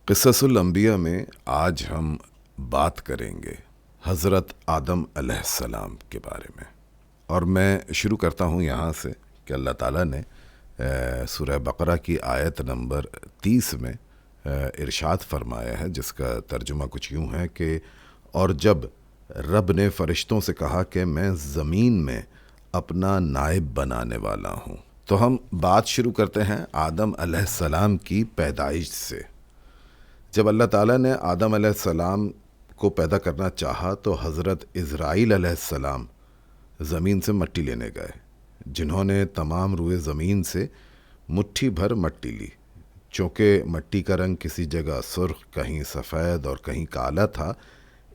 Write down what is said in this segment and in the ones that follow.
قصص الانبیاء میں آج ہم بات کریں گے حضرت آدم علیہ السلام کے بارے میں، اور میں شروع کرتا ہوں یہاں سے کہ اللہ تعالیٰ نے سورہ بقرہ کی آیت نمبر 30 میں ارشاد فرمایا ہے، جس کا ترجمہ کچھ یوں ہے کہ اور جب رب نے فرشتوں سے کہا کہ میں زمین میں اپنا نائب بنانے والا ہوں، تو ہم بات شروع کرتے ہیں آدم علیہ السلام کی پیدائش سے۔ جب اللہ تعالیٰ نے آدم علیہ السلام کو پیدا کرنا چاہا تو حضرت اسرائیل علیہ السلام زمین سے مٹی لینے گئے، جنہوں نے تمام روئے زمین سے مٹھی بھر مٹی لی۔ چونکہ مٹی کا رنگ کسی جگہ سرخ، کہیں سفید اور کہیں کالا تھا،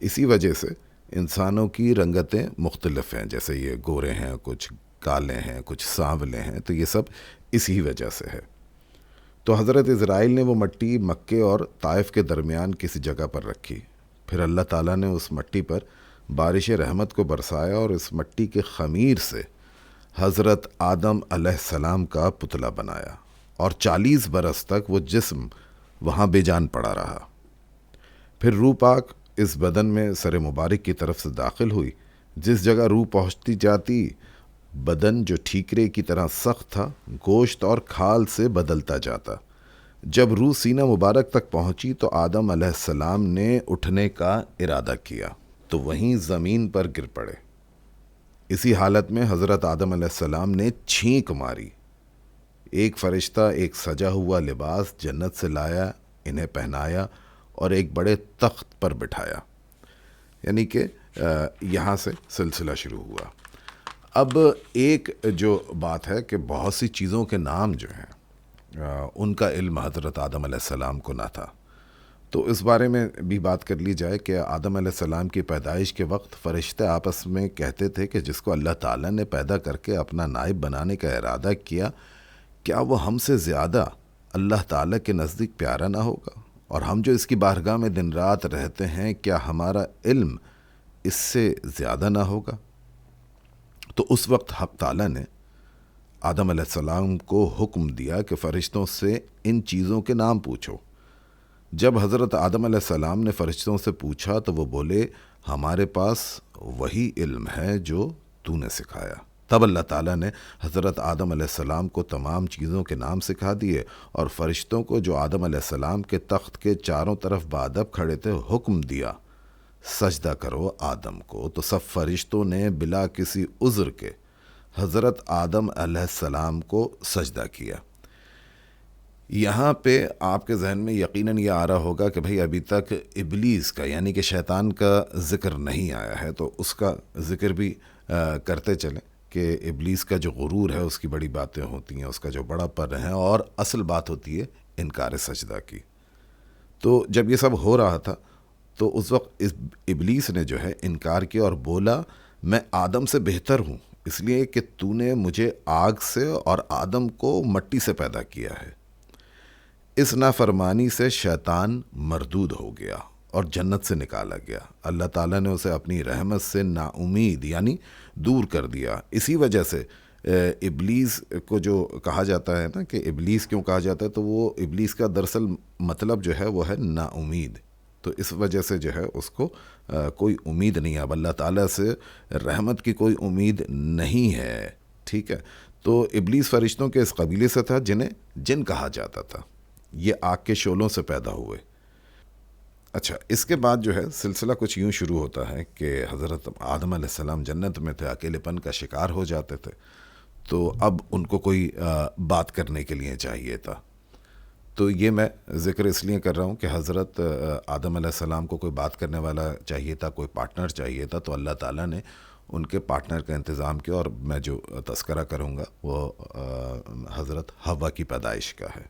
اسی وجہ سے انسانوں کی رنگتیں مختلف ہیں، جیسے یہ گورے ہیں، کچھ کالے ہیں، کچھ سانولے ہیں، تو یہ سب اسی وجہ سے ہے۔ تو حضرت اسرائیل نے وہ مٹی مکے اور طائف کے درمیان کسی جگہ پر رکھی۔ پھر اللہ تعالیٰ نے اس مٹی پر بارش رحمت کو برسایا اور اس مٹی کے خمیر سے حضرت آدم علیہ السلام کا پتلا بنایا، اور 40 برس تک وہ جسم وہاں بے جان پڑا رہا۔ پھر روح پاک اس بدن میں سر مبارک کی طرف سے داخل ہوئی۔ جس جگہ روح پہنچتی جاتی، بدن جو ٹھیکرے کی طرح سخت تھا گوشت اور کھال سے بدلتا جاتا۔ جب روح سینہ مبارک تک پہنچی تو آدم علیہ السلام نے اٹھنے کا ارادہ کیا تو وہیں زمین پر گر پڑے۔ اسی حالت میں حضرت آدم علیہ السلام نے چھینک ماری۔ ایک فرشتہ ایک سجا ہوا لباس جنت سے لایا، انہیں پہنایا اور ایک بڑے تخت پر بٹھایا۔ یعنی کہ یہاں سے سلسلہ شروع ہوا۔ اب ایک جو بات ہے کہ بہت سی چیزوں کے نام جو ہیں ان کا علم حضرت آدم علیہ السلام کو نہ تھا، تو اس بارے میں بھی بات کر لی جائے کہ آدم علیہ السلام کی پیدائش کے وقت فرشتے آپس میں کہتے تھے کہ جس کو اللہ تعالیٰ نے پیدا کر کے اپنا نائب بنانے کا ارادہ کیا، کیا وہ ہم سے زیادہ اللہ تعالیٰ کے نزدیک پیارا نہ ہوگا؟ اور ہم جو اس کی بارگاہ میں دن رات رہتے ہیں، کیا ہمارا علم اس سے زیادہ نہ ہوگا؟ تو اس وقت حق تعالیٰ نے آدم علیہ السلام کو حکم دیا کہ فرشتوں سے ان چیزوں کے نام پوچھو۔ جب حضرت آدم علیہ السلام نے فرشتوں سے پوچھا تو وہ بولے، ہمارے پاس وہی علم ہے جو تو نے سکھایا۔ تب اللہ تعالیٰ نے حضرت آدم علیہ السلام کو تمام چیزوں کے نام سکھا دیے، اور فرشتوں کو جو آدم علیہ السلام کے تخت کے چاروں طرف بادب کھڑے تھے حکم دیا، سجدہ کرو آدم کو۔ تو سب فرشتوں نے بلا کسی عذر کے حضرت آدم علیہ السلام کو سجدہ کیا۔ یہاں پہ آپ کے ذہن میں یقیناً یہ آ رہا ہوگا کہ بھئی ابھی تک ابلیس کا یعنی کہ شیطان کا ذکر نہیں آیا ہے، تو اس کا ذکر بھی کرتے چلیں کہ ابلیس کا جو غرور ہے، اس کی بڑی باتیں ہوتی ہیں، اس کا جو بڑا پر ہے، اور اصل بات ہوتی ہے انکار سجدہ کی۔ تو جب یہ سب ہو رہا تھا تو اس وقت ابلیس نے جو ہے انکار کیا اور بولا، میں آدم سے بہتر ہوں، اس لیے کہ تو نے مجھے آگ سے اور آدم کو مٹی سے پیدا کیا ہے۔ اس نافرمانی سے شیطان مردود ہو گیا اور جنت سے نکالا گیا۔ اللہ تعالیٰ نے اسے اپنی رحمت سے نا امید یعنی دور کر دیا۔ اسی وجہ سے ابلیس کو جو کہا جاتا ہے نا کہ ابلیس کیوں کہا جاتا ہے، تو وہ ابلیس کا دراصل مطلب جو ہے وہ ہے نا امید، تو اس وجہ سے جو ہے اس کو کوئی امید نہیں ہے، اب اللہ تعالیٰ سے رحمت کی کوئی امید نہیں ہے، ٹھیک ہے۔ تو ابلیس فرشتوں کے اس قبیلے سے تھا جنہیں جن کہا جاتا تھا، یہ آگ کے شعلوں سے پیدا ہوئے۔ اچھا، اس کے بعد جو ہے سلسلہ کچھ یوں شروع ہوتا ہے کہ حضرت آدم علیہ السلام جنت میں تھے، اکیلے پن کا شکار ہو جاتے تھے، تو اب ان کو کوئی بات کرنے کے لیے چاہیے تھا۔ تو یہ میں ذکر اس لیے کر رہا ہوں کہ حضرت آدم علیہ السلام کو کوئی بات کرنے والا چاہیے تھا، کوئی پارٹنر چاہیے تھا، تو اللہ تعالیٰ نے ان کے پارٹنر کا انتظام کیا، اور میں جو تذکرہ کروں گا وہ حضرت حوا کی پیدائش کا ہے۔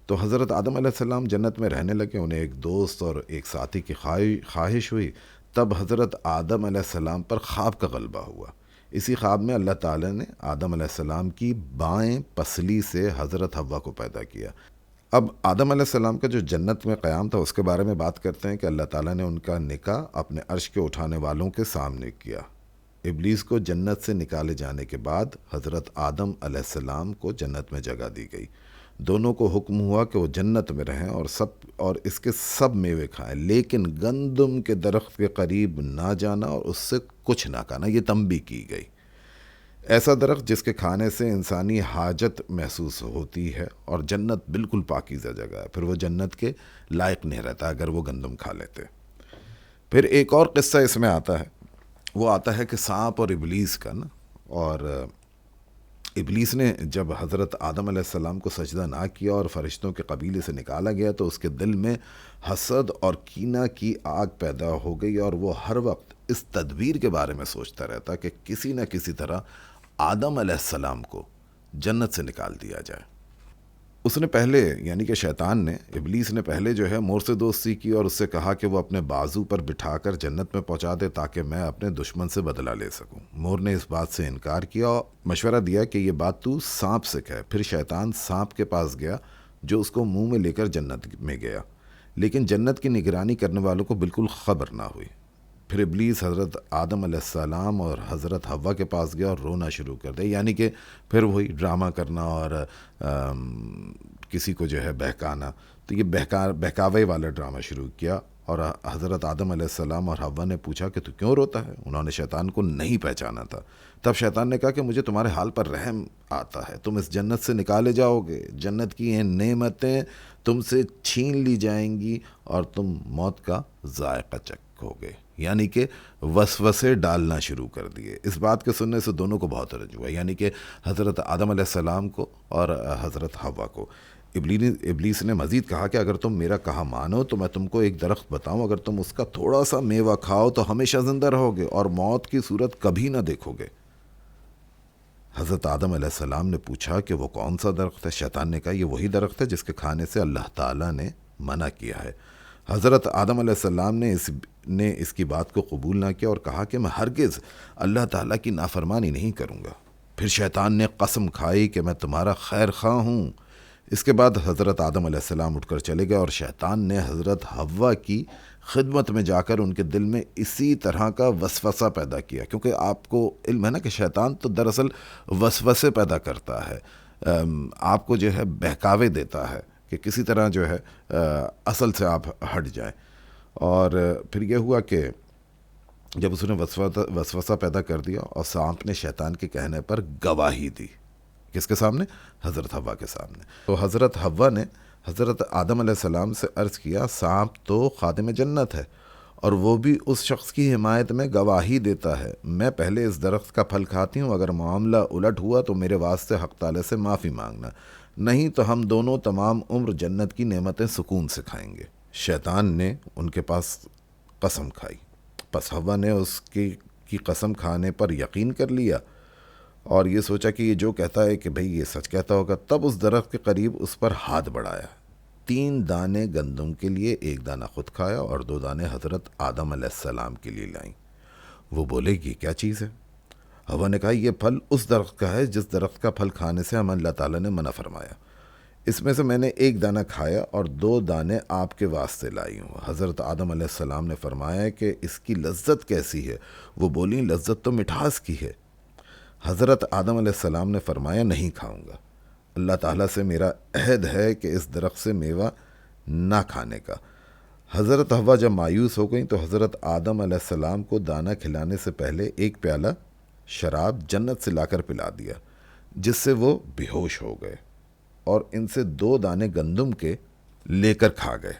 تو حضرت آدم علیہ السلام جنت میں رہنے لگے، انہیں ایک دوست اور ایک ساتھی کی خواہش ہوئی۔ تب حضرت آدم علیہ السلام پر خواب کا غلبہ ہوا۔ اسی خواب میں اللہ تعالیٰ نے آدم علیہ السلام کی بائیں پسلی سے حضرت حوا کو پیدا کیا۔ اب آدم علیہ السلام کا جو جنت میں قیام تھا اس کے بارے میں بات کرتے ہیں کہ اللہ تعالیٰ نے ان کا نکاح اپنے عرش کے اٹھانے والوں کے سامنے کیا۔ ابلیس کو جنت سے نکالے جانے کے بعد حضرت آدم علیہ السلام کو جنت میں جگہ دی گئی۔ دونوں کو حکم ہوا کہ وہ جنت میں رہیں اور اس کے سب میوے کھائیں، لیکن گندم کے درخت کے قریب نہ جانا اور اس سے کچھ نہ کھانا، یہ تنبیہ کی گئی۔ ایسا درخت جس کے کھانے سے انسانی حاجت محسوس ہوتی ہے اور جنت بالکل پاکیزہ جگہ ہے، پھر وہ جنت کے لائق نہیں رہتا اگر وہ گندم کھا لیتے۔ پھر ایک اور قصہ اس میں آتا ہے، وہ آتا ہے کہ سانپ اور ابلیس کا نا، اور ابلیس نے جب حضرت آدم علیہ السلام کو سجدہ نہ کیا اور فرشتوں کے قبیلے سے نکالا گیا تو اس کے دل میں حسد اور کینہ کی آگ پیدا ہو گئی، اور وہ ہر وقت اس تدبیر کے بارے میں سوچتا رہتا کہ کسی نہ کسی طرح آدم علیہ السلام کو جنت سے نکال دیا جائے۔ اس نے پہلے، یعنی کہ شیطان نے، ابلیس نے پہلے جو ہے مور سے دوستی کی اور اس سے کہا کہ وہ اپنے بازو پر بٹھا کر جنت میں پہنچا دے تاکہ میں اپنے دشمن سے بدلہ لے سکوں۔ مور نے اس بات سے انکار کیا اور مشورہ دیا کہ یہ بات تو سانپ سے کہے۔ پھر شیطان سانپ کے پاس گیا جو اس کو منہ میں لے کر جنت میں گیا، لیکن جنت کی نگرانی کرنے والوں کو بالکل خبر نہ ہوئی۔ پھر ابلیس حضرت آدم علیہ السلام اور حضرت حوا کے پاس گیا اور رونا شروع کر دیا، یعنی کہ پھر وہی ڈرامہ کرنا اور کسی کو جو ہے بہکانا، تو یہ بہکاوے والا ڈرامہ شروع کیا۔ اور حضرت آدم علیہ السلام اور حوا نے پوچھا کہ تو کیوں روتا ہے؟ انہوں نے شیطان کو نہیں پہچانا تھا۔ تب شیطان نے کہا کہ مجھے تمہارے حال پر رحم آتا ہے، تم اس جنت سے نکالے جاؤ گے، جنت کی یہ نعمتیں تم سے چھین لی جائیں گی اور تم موت کا ذائقہ چکھو گے، یعنی کہ وسوسے ڈالنا شروع کر دیے۔ اس بات کے سننے سے دونوں کو بہت رنج ہوا، یعنی کہ حضرت آدم علیہ السلام کو اور حضرت حوا کو۔ ابلیس نے مزید کہا کہ اگر تم میرا کہا مانو تو میں تم کو ایک درخت بتاؤں، اگر تم اس کا تھوڑا سا میوہ کھاؤ تو ہمیشہ زندہ رہو گے اور موت کی صورت کبھی نہ دیکھو گے۔ حضرت آدم علیہ السلام نے پوچھا کہ وہ کون سا درخت ہے؟ شیطان نے کہا یہ وہی درخت ہے جس کے کھانے سے اللہ تعالیٰ نے منع کیا ہے۔ حضرت آدم علیہ السلام نے اس کی بات کو قبول نہ کیا اور کہا کہ میں ہرگز اللہ تعالیٰ کی نافرمانی نہیں کروں گا۔ پھر شیطان نے قسم کھائی کہ میں تمہارا خیر خواہ ہوں۔ اس کے بعد حضرت آدم علیہ السلام اٹھ کر چلے گئے اور شیطان نے حضرت حوا کی خدمت میں جا کر ان کے دل میں اسی طرح کا وسوسہ پیدا کیا، کیونکہ آپ کو علم ہے نا کہ شیطان تو دراصل وسوسے پیدا کرتا ہے، آپ کو جو ہے بہکاوے دیتا ہے کہ کسی طرح جو ہے اصل سے آپ ہٹ جائیں۔ اور پھر یہ ہوا کہ جب اس نے وسوسہ پیدا کر دیا اور سانپ نے شیطان کے کہنے پر گواہی دی، کس کے سامنے؟ حضرت حوا کے سامنے۔ تو حضرت حوا نے حضرت آدم علیہ السلام سے عرض کیا سانپ تو خادم جنت ہے اور وہ بھی اس شخص کی حمایت میں گواہی دیتا ہے، میں پہلے اس درخت کا پھل کھاتی ہوں، اگر معاملہ الٹ ہوا تو میرے واسطے حق تعالی سے معافی مانگنا، نہیں تو ہم دونوں تمام عمر جنت کی نعمتیں سکون سے کھائیں گے۔ شیطان نے ان کے پاس قسم کھائی، پس حوا نے اس کی قسم کھانے پر یقین کر لیا اور یہ سوچا کہ یہ جو کہتا ہے کہ بھئی یہ سچ کہتا ہوگا۔ تب اس درخت کے قریب اس پر ہاتھ بڑھایا، 3 دانے گندم کے لیے 1 دانہ خود کھایا اور 2 دانے حضرت آدم علیہ السلام کے لیے لائیں۔ وہ بولے یہ کیا چیز ہے؟ حوا نے کہا یہ پھل اس درخت کا ہے جس درخت کا پھل کھانے سے ہم اللہ تعالیٰ نے منع فرمایا، اس میں سے میں نے 1 دانہ کھایا اور 2 دانے آپ کے واسطے لائی ہوں۔ حضرت آدم علیہ السلام نے فرمایا کہ اس کی لذت کیسی ہے؟ وہ بولیں لذت تو مٹھاس کی ہے۔ حضرت آدم علیہ السلام نے فرمایا نہیں کھاؤں گا، اللہ تعالیٰ سے میرا عہد ہے کہ اس درخت سے میوہ نہ کھانے کا۔ حضرت حوا جب مایوس ہو گئیں تو حضرت آدم علیہ السلام کو دانہ کھلانے سے پہلے 1 پیالہ شراب جنت سے لا کر پلا دیا، جس سے وہ بے ہوش ہو گئے اور ان سے 2 دانے گندم کے لے کر کھا گئے۔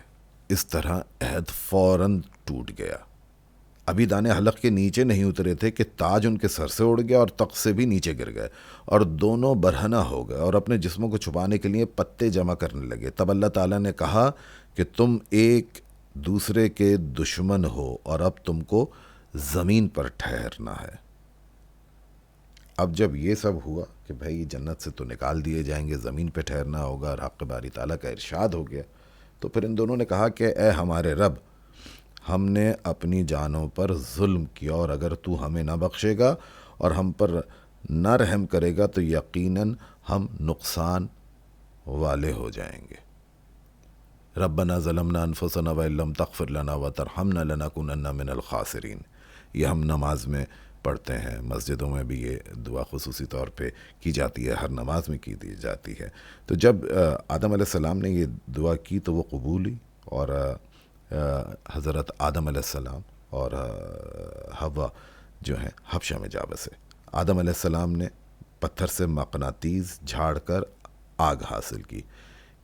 اس طرح عہد فوراً ٹوٹ گیا۔ ابھی دانے حلق کے نیچے نہیں اترے تھے کہ تاج ان کے سر سے اڑ گیا اور تخت سے بھی نیچے گر گئے اور دونوں برہنہ ہو گئے اور اپنے جسموں کو چھپانے کے لیے پتے جمع کرنے لگے۔ تب اللہ تعالیٰ نے کہا کہ تم ایک دوسرے کے دشمن ہو اور اب تم کو زمین پر ٹھہرنا ہے۔ اب جب یہ سب ہوا کہ بھائی جنت سے تو نکال دیے جائیں گے، زمین پہ ٹھہرنا ہوگا اور حق باری تعالیٰ کا ارشاد ہو گیا، تو پھر ان دونوں نے کہا کہ اے ہمارے رب، ہم نے اپنی جانوں پر ظلم کیا اور اگر تو ہمیں نہ بخشے گا اور ہم پر نہ رحم کرے گا تو یقیناً ہم نقصان والے ہو جائیں گے۔ ربنا ظلمنا انفسنا وان لم تغفر لنا وترحمنا لنکونن من الخاسرین، یہ ہم نماز میں پڑھتے ہیں، مسجدوں میں بھی یہ دعا خصوصی طور پہ کی جاتی ہے، ہر نماز میں کی دی جاتی ہے۔ تو جب آدم علیہ السلام نے یہ دعا کی تو وہ قبول ہوئی، اور حضرت آدم علیہ السلام اور حوا جو ہیں حبشہ میں جا بسے۔ آدم علیہ السلام نے پتھر سے مقناطیس جھاڑ کر آگ حاصل کی۔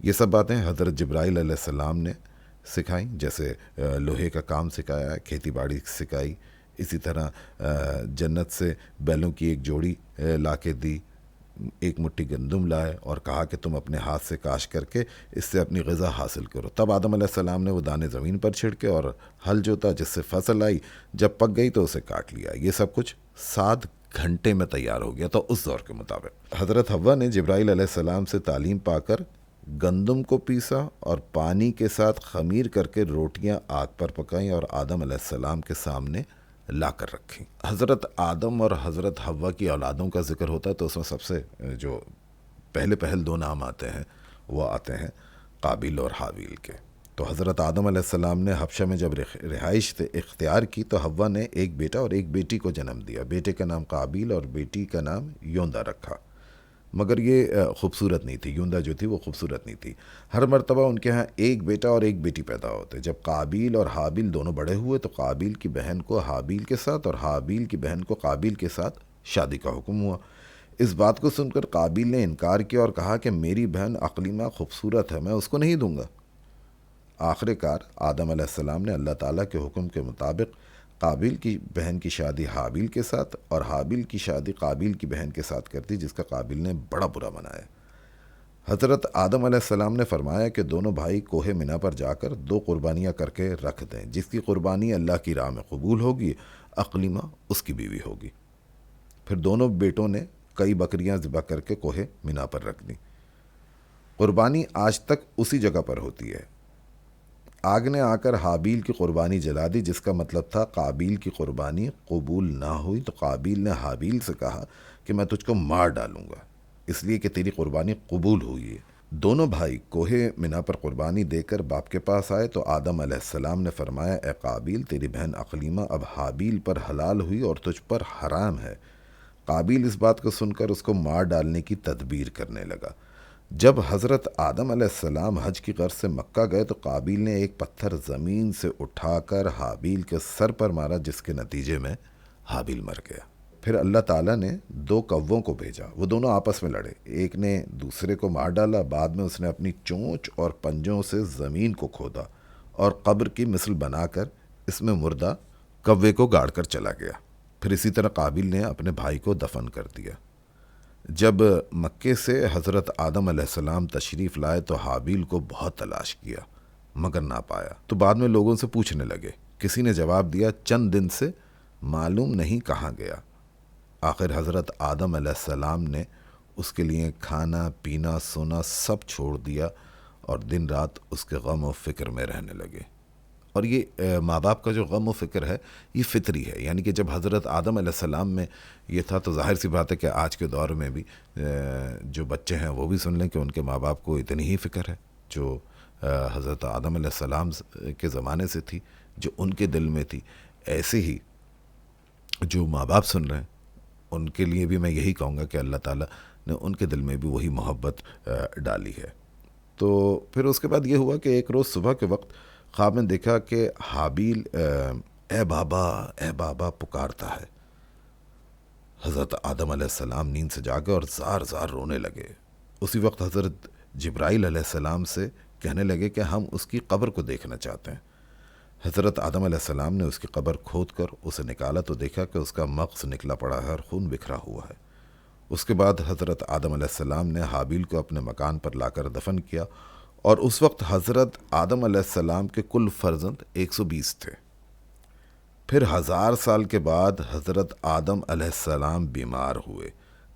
یہ سب باتیں حضرت جبرائیل علیہ السلام نے سکھائیں، جیسے لوہے کا کام سکھایا، کھیتی باڑی سکھائی، اسی طرح جنت سے بیلوں کی ایک جوڑی لا کے دی، ایک مٹھی گندم لائے اور کہا کہ تم اپنے ہاتھ سے کاش کر کے اس سے اپنی غذا حاصل کرو۔ تب آدم علیہ السلام نے وہ دانے زمین پر چھڑکے اور ہل جوتا، جس سے فصل آئی، جب پک گئی تو اسے کاٹ لیا۔ یہ سب کچھ 7 گھنٹے میں تیار ہو گیا، تو اس دور کے مطابق حضرت حوا نے جبرائیل علیہ السلام سے تعلیم پا کر گندم کو پیسا اور پانی کے ساتھ خمیر کر کے روٹیاں آگ پر پکائیں اور آدم علیہ السلام کے سامنے لا کر رکھیں۔ حضرت آدم اور حضرت حوا کی اولادوں کا ذکر ہوتا ہے تو اس میں سب سے جو پہل 2 نام آتے ہیں وہ آتے ہیں قابیل اور حابیل کے۔ تو حضرت آدم علیہ السلام نے حبشہ میں جب رہائش اختیار کی تو حوا نے ایک بیٹا اور ایک بیٹی کو جنم دیا۔ بیٹے کا نام قابیل اور بیٹی کا نام یوندا رکھا، مگر یہ خوبصورت نہیں تھی، یوندا جو تھی وہ خوبصورت نہیں تھی۔ ہر مرتبہ ان کے ہاں ایک بیٹا اور ایک بیٹی پیدا ہوتے۔ جب قابیل اور حابیل دونوں بڑے ہوئے تو قابیل کی بہن کو حابیل کے ساتھ اور حابیل کی بہن کو قابیل کے ساتھ شادی کا حکم ہوا۔ اس بات کو سن کر قابیل نے انکار کیا اور کہا کہ میری بہن عقلیمہ خوبصورت ہے، میں اس کو نہیں دوں گا۔ آخر کار آدم علیہ السلام نے اللہ تعالیٰ کے حکم کے مطابق قابیل کی بہن کی شادی حابیل کے ساتھ اور حابیل کی شادی قابیل کی بہن کے ساتھ کر دی، جس کا قابیل نے بڑا برا منایا۔ حضرت آدم علیہ السلام نے فرمایا کہ دونوں بھائی کوہ مینا پر جا کر 2 قربانیاں کر کے رکھ دیں، جس کی قربانی اللہ کی راہ میں قبول ہوگی عقلیمہ اس کی بیوی ہوگی۔ پھر دونوں بیٹوں نے کئی بکریاں ذبح کر کے کوہ مینا پر رکھ دیں۔ قربانی آج تک اسی جگہ پر ہوتی ہے۔ آگ نے آ کر حابیل کی قربانی جلا دی، جس کا مطلب تھا قابیل کی قربانی قبول نہ ہوئی، تو قابیل نے حابیل سے کہا کہ میں تجھ کو مار ڈالوں گا اس لیے کہ تیری قربانی قبول ہوئی ہے۔ دونوں بھائی کوہ مینا پر قربانی دے کر باپ کے پاس آئے تو آدم علیہ السلام نے فرمایا، اے قابیل، تیری بہن عقلیمہ اب حابیل پر حلال ہوئی اور تجھ پر حرام ہے۔ قابیل اس بات کو سن کر اس کو مار ڈالنے کی تدبیر کرنے لگا۔ جب حضرت آدم علیہ السلام حج کی غرض سے مکہ گئے تو قابیل نے ایک پتھر زمین سے اٹھا کر حابیل کے سر پر مارا، جس کے نتیجے میں حابیل مر گیا۔ پھر اللہ تعالیٰ نے 2 کووں کو بھیجا، وہ دونوں آپس میں لڑے، ایک نے دوسرے کو مار ڈالا۔ بعد میں اس نے اپنی چونچ اور پنجوں سے زمین کو کھودا اور قبر کی مثل بنا کر اس میں مردہ کوے کو گاڑ کر چلا گیا۔ پھر اسی طرح قابیل نے اپنے بھائی کو دفن کر دیا۔ جب مکے سے حضرت آدم علیہ السلام تشریف لائے تو حابیل کو بہت تلاش کیا مگر نہ پایا، تو بعد میں لوگوں سے پوچھنے لگے۔ کسی نے جواب دیا، چند دن سے معلوم نہیں کہاں گیا۔ آخر حضرت آدم علیہ السلام نے اس کے لیے کھانا پینا سونا سب چھوڑ دیا اور دن رات اس کے غم و فکر میں رہنے لگے۔ اور یہ ماں باپ کا جو غم و فکر ہے یہ فطری ہے، یعنی کہ جب حضرت آدم علیہ السلام میں یہ تھا تو ظاہر سی بات ہے کہ آج کے دور میں بھی جو بچے ہیں وہ بھی سن لیں کہ ان کے ماں باپ کو اتنی ہی فکر ہے جو حضرت آدم علیہ السلام کے زمانے سے تھی، جو ان کے دل میں تھی۔ ایسے ہی جو ماں باپ سن رہے ہیں ان کے لیے بھی میں یہی کہوں گا کہ اللہ تعالیٰ نے ان کے دل میں بھی وہی محبت ڈالی ہے۔ تو پھر اس کے بعد یہ ہوا کہ ایک روز صبح کے وقت خواب میں دیکھا کہ حابیل اے بابا پکارتا ہے۔ حضرت آدم علیہ السلام نیند سے جاگے اور زار زار رونے لگے۔ اسی وقت حضرت جبرائیل علیہ السلام سے کہنے لگے کہ ہم اس کی قبر کو دیکھنا چاہتے ہیں۔ حضرت آدم علیہ السلام نے اس کی قبر کھود کر اسے نکالا تو دیکھا کہ اس کا مغز نکلا پڑا ہے اور خون بکھرا ہوا ہے۔ اس کے بعد حضرت آدم علیہ السلام نے حابیل کو اپنے مکان پر لا کر دفن کیا، اور اس وقت حضرت آدم علیہ السلام کے کل فرزند 120 تھے۔ پھر 1000 سال کے بعد حضرت آدم علیہ السلام بیمار ہوئے۔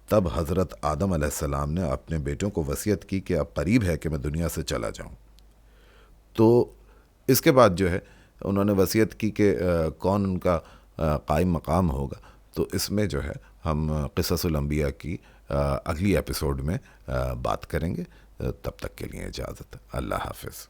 تب حضرت آدم علیہ السلام نے اپنے بیٹوں کو وصیت کی کہ اب قریب ہے کہ میں دنیا سے چلا جاؤں۔ تو اس کے بعد جو ہے انہوں نے وصیت کی کہ کون ان کا قائم مقام ہوگا۔ تو اس میں جو ہے ہم قصص الانبیاء کی اگلی ایپیسوڈ میں بات کریں گے۔ تب تک کے لیے اجازت، اللہ حافظ۔